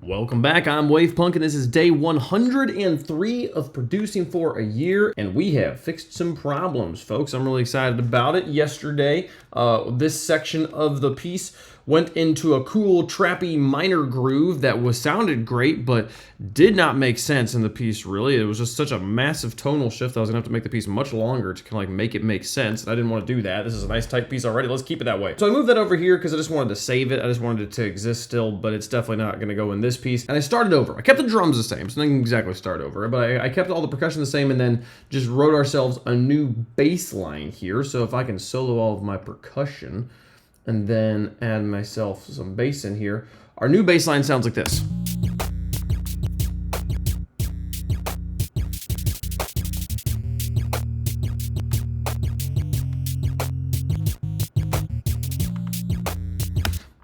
Welcome back, I'm Wavepunk, and this is day 103 of producing for a year, and we have fixed some problems, folks. I'm really excited about it. Yesterday, this section of the piece went into a cool, trappy minor groove that sounded great, but did not make sense in the piece, really. It was just such a massive tonal shift that I was gonna have to make the piece much longer to kind of like make it make sense, and I didn't want to do that. This is a nice tight piece already. Let's keep it that way. So I moved that over here because I just wanted to save it. I just wanted it to exist still, but it's definitely not gonna go in this piece. And I started over. I kept the drums the same, so I didn't exactly start over, but I kept all the percussion the same and then just wrote ourselves a new bass line here. So if I can solo all of my percussion and then add myself some bass in here, our new bass line sounds like this.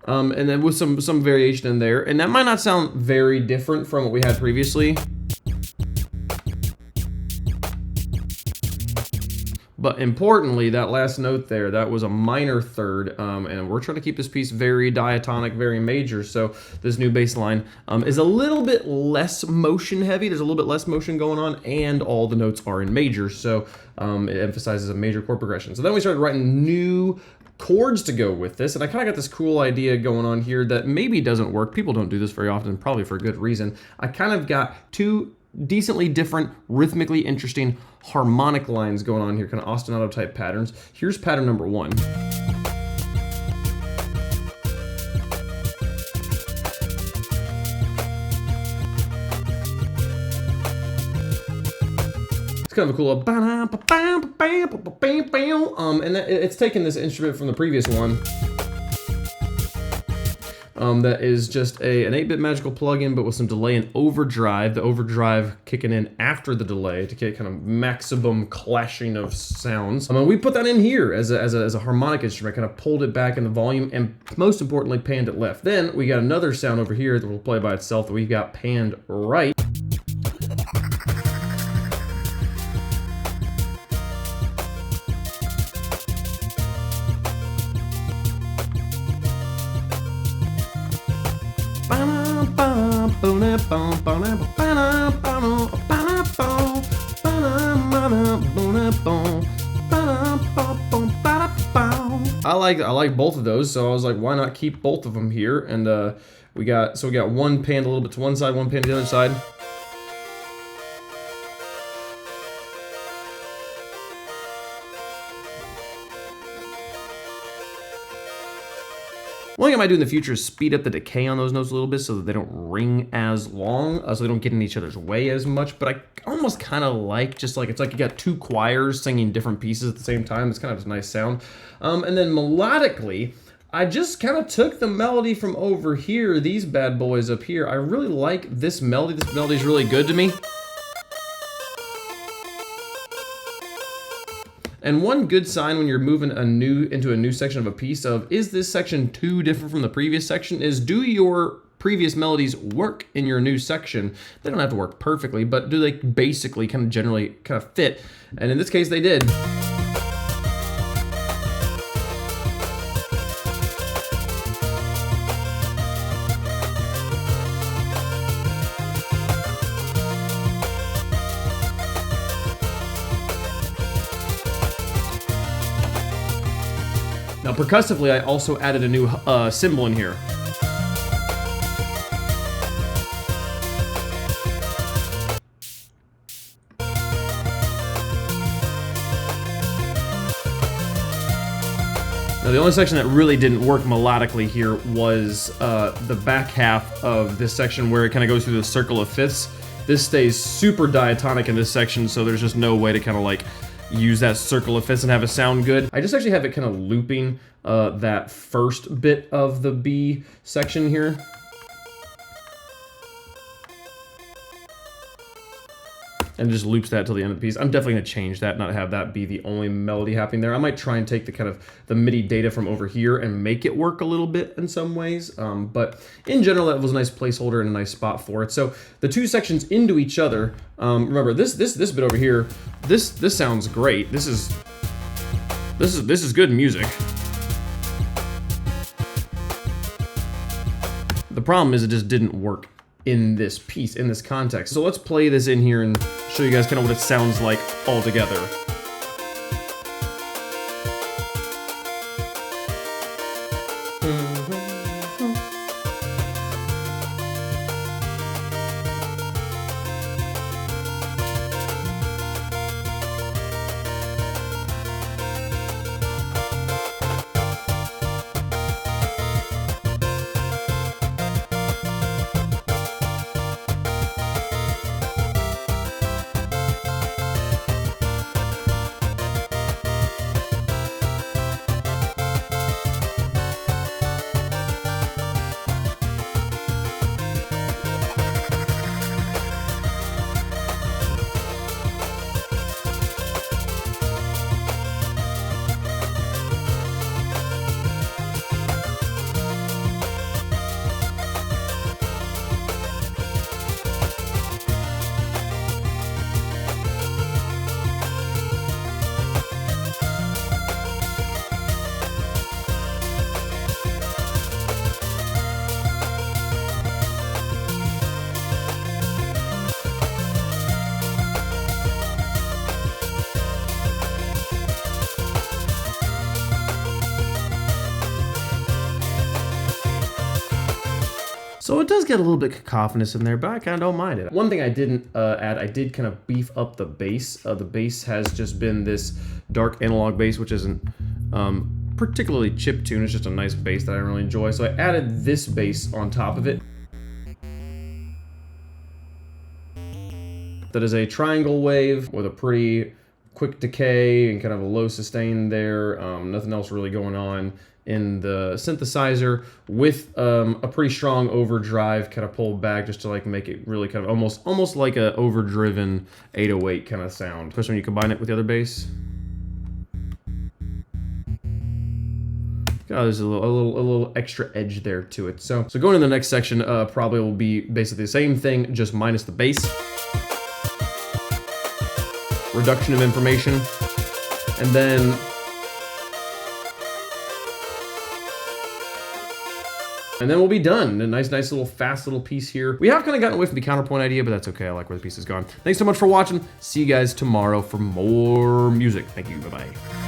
And then with some variation in there, and that might not sound very different from what we had previously, but importantly, that last note there, that was a minor third, and we're trying to keep this piece very diatonic, very major, so this new bass line is a little bit less motion heavy. There's a little bit less motion going on, and all the notes are in major, so it emphasizes a major chord progression. So then we started writing new chords to go with this, and I kind of got this cool idea going on here that maybe doesn't work. People don't do this very often, probably for a good reason. I kind of got two decently different, rhythmically interesting harmonic lines going on here, kind of ostinato type patterns. Here's pattern number one. It's kind of a cool, and it's taking this instrument from the previous one. That is just an 8-bit magical plugin, but with some delay and overdrive. The overdrive kicking in after the delay to get kind of maximum clashing of sounds. We put that in here as a harmonic instrument, kind of pulled it back in the volume, and most importantly, panned it left. Then we got another sound over here that will play by itself that we got panned right. I like both of those, so I was like, why not keep both of them here? And we got one panned a little bit to one side, one panned to the other side. One thing I might do in the future is speed up the decay on those notes a little bit so that they don't ring as long, so they don't get in each other's way as much. But I almost kind of like, just like, it's like you got two choirs singing different pieces at the same time. It's kind of a nice sound. And then melodically, I just kind of took the melody from over here, these bad boys up here. I really like this melody. This melody is really good to me. And one good sign when you're moving into a new section of a piece of, is this section too different from the previous section, is do your previous melodies work in your new section? They don't have to work perfectly, but do they basically kind of generally kind of fit? And in this case, they did. Now percussively, I also added a new cymbal in here. Now the only section that really didn't work melodically here was the back half of this section where it kind of goes through the circle of fifths. This stays super diatonic in this section, so there's just no way to kind of like use that circle of fifths and have it sound good. I just actually have it kind of looping that first bit of the B section here. And just loops that till the end of the piece. I'm definitely gonna change that, not have that be the only melody happening there. I might try and take the kind of the MIDI data from over here and make it work a little bit in some ways. But in general, that was a nice placeholder and a nice spot for it. So the two sections into each other. Remember this bit over here. This sounds great. This is good music. The problem is it just didn't work in this piece, in this context. So let's play this in here and show you guys kind of what it sounds like all together. So it does get a little bit cacophonous in there, but I kind of don't mind it. One thing I didn't add, I did kind of beef up the bass. The bass has just been this dark analog bass, which isn't particularly chiptune. It's just a nice bass that I really enjoy. So I added this bass on top of it. That is a triangle wave with a pretty quick decay and kind of a low sustain there. Nothing else really going on in the synthesizer, with a pretty strong overdrive kind of pulled back just to like make it really kind of almost like a overdriven 808 kind of sound, especially when you combine it with the other bass. There's a little extra edge there to it. So going to the next section probably will be basically the same thing, just minus the bass. Reduction of information, and then we'll be done. A nice little fast little piece here. We have kind of gotten away from the counterpoint idea, but that's okay. I like where the piece has gone. Thanks so much for watching. See you guys tomorrow for more music. Thank you. Bye-bye.